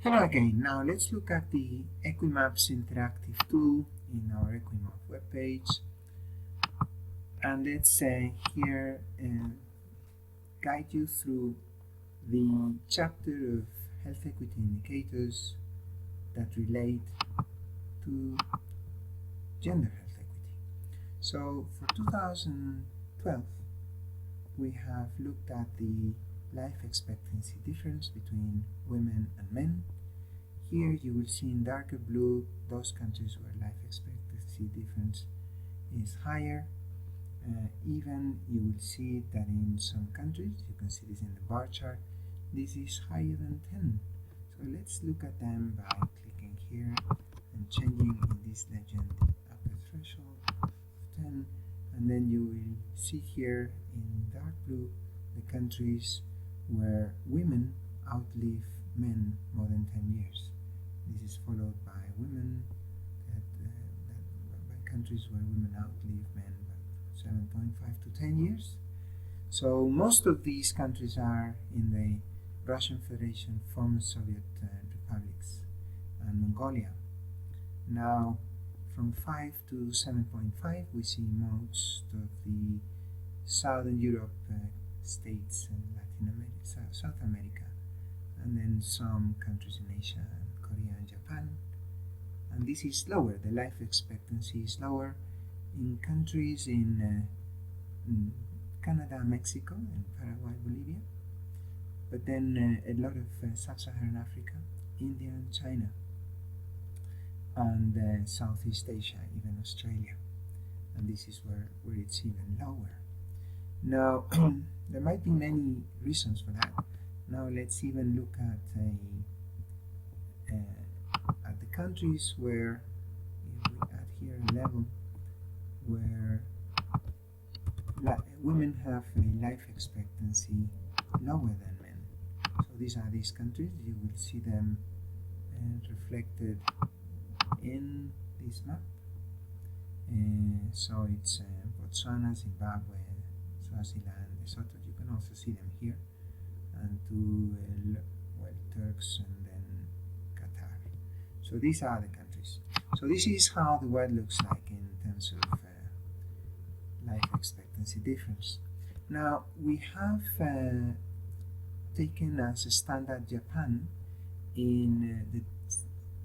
Hello again. Now let's look at the Equimaps interactive tool in our Equimap webpage, and let's here guide you through the chapter of health equity indicators that relate to gender health equity. So for 2012 we have looked at the life expectancy difference between women and men. Here you will see in darker blue those countries where life expectancy difference is higher. Even you will see that in some countries, you can see this in the bar chart, this is higher than 10. So let's look at them by clicking here and changing in this legend the upper threshold of 10, and then you will see here in dark blue the countries where women outlive men more than 10 years. This is followed by women by countries where women outlive men by 7.5 to 10 years. So most of these countries are in the Russian Federation, former Soviet republics, and Mongolia. Now, from 5 to 7.5, we see most of the Southern Europe states and Latin America, South America, and then some countries in Asia, Korea and Japan. And this is lower, the life expectancy is lower in countries in Canada, Mexico, and Paraguay, Bolivia, but then a lot of Sub-Saharan Africa, India and China, and Southeast Asia, even Australia, and this is where it's even lower. Now, there might be many reasons for that. Now let's even look at the countries where we add here a level where women have a life expectancy lower than men. So these are these countries. You will see them reflected in this map. So it's Botswana, Zimbabwe, Swaziland, Lesotho. You can also see them here, and Turks, and then Qatar. So these are the countries. So this is how the world looks like in terms of life expectancy difference. Now we have taken as a standard Japan in the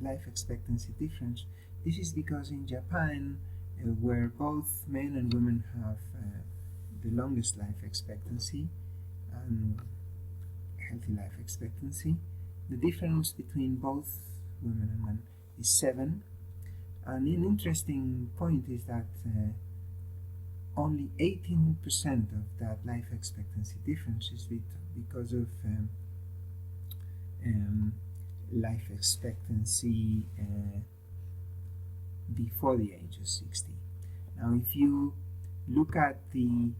life expectancy difference. This is because in Japan, where both men and women have the longest life expectancy and healthy life expectancy, the difference between both women and men is 7. And an interesting point is that only 18% of that life expectancy difference is because of life expectancy before the age of 60. Now, if you look at the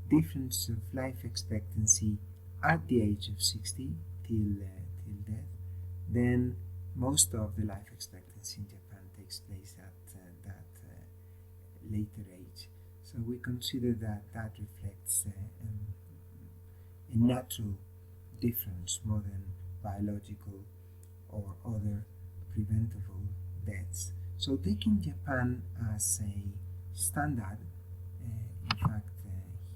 difference of life expectancy at the age of 60 till death, then most of the life expectancy in Japan takes place at that later age. So we consider that that reflects a natural difference more than biological or other preventable deaths. So taking Japan as a standard, in fact,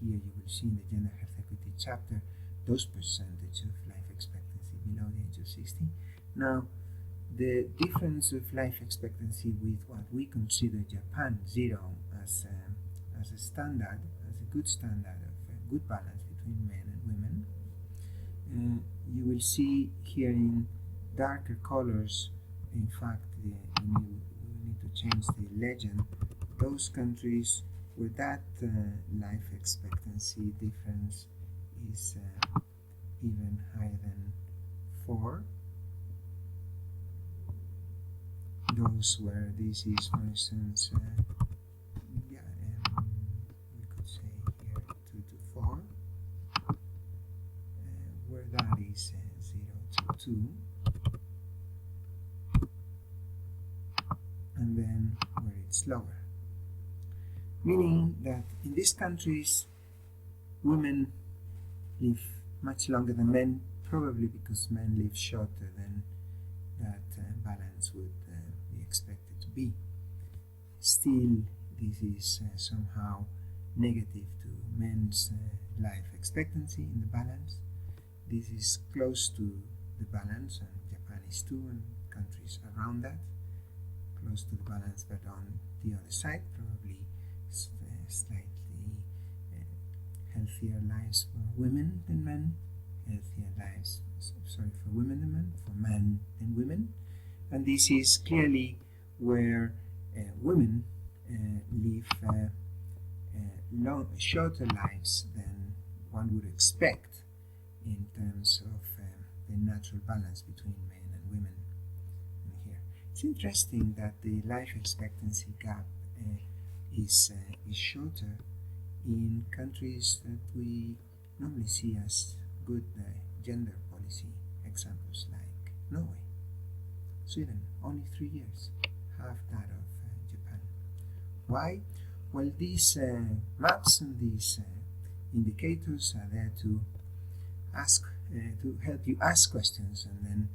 here you will see in the Gender Health Equity chapter those percentage of life expectancy below the age of 60. Now, the difference of life expectancy with what we consider Japan 0 as a standard, as a good standard of a good balance between men and women, you will see here in darker colors, in fact, we need to change the legend, those countries where that life expectancy difference is even higher than 4. Those where this is, for instance, we could say here 2 to 4, where that is 0 to 2, and then where it's lower. Meaning that in these countries, women live much longer than men, probably because men live shorter than that balance would be expected to be. Still, this is somehow negative to men's life expectancy in the balance. This is close to the balance, and Japan is too, and countries around that, close to the balance, but on the other side, probably slightly healthier lives for women than men, healthier lives, for women than men, for men than women. And this is clearly where women live shorter lives than one would expect in terms of the natural balance between men and women. Here, it's interesting that the life expectancy gap is shorter in countries that we normally see as good gender policy examples, like Norway, Sweden, only 3 years, half that of Japan. Why? Well, these maps and these indicators are there to help you ask questions and then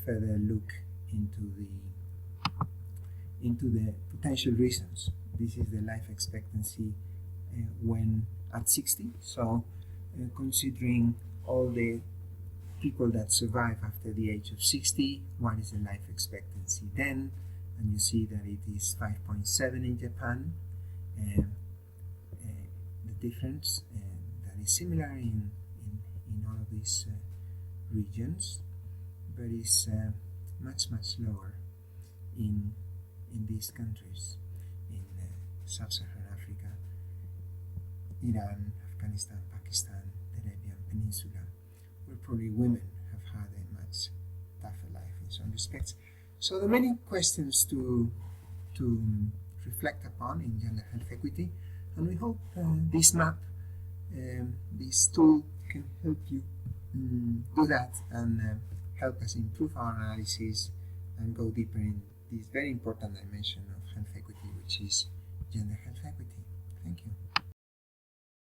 further look into the potential reasons. This is the life expectancy when at 60. So considering all the people that survive after the age of 60, what is the life expectancy then? And you see that it is 5.7 in Japan. The difference that is similar in all of these regions, but is much lower in these countries, in sub-Saharan Africa, Iran, Afghanistan, Pakistan, the Arabian Peninsula, where probably women have had a much tougher life in some respects. So there are many questions to reflect upon in gender health equity, and we hope this map, this tool, can help you do that and help us improve our analysis and go deeper in this very important dimension of health equity, which is gender health equity. Thank you.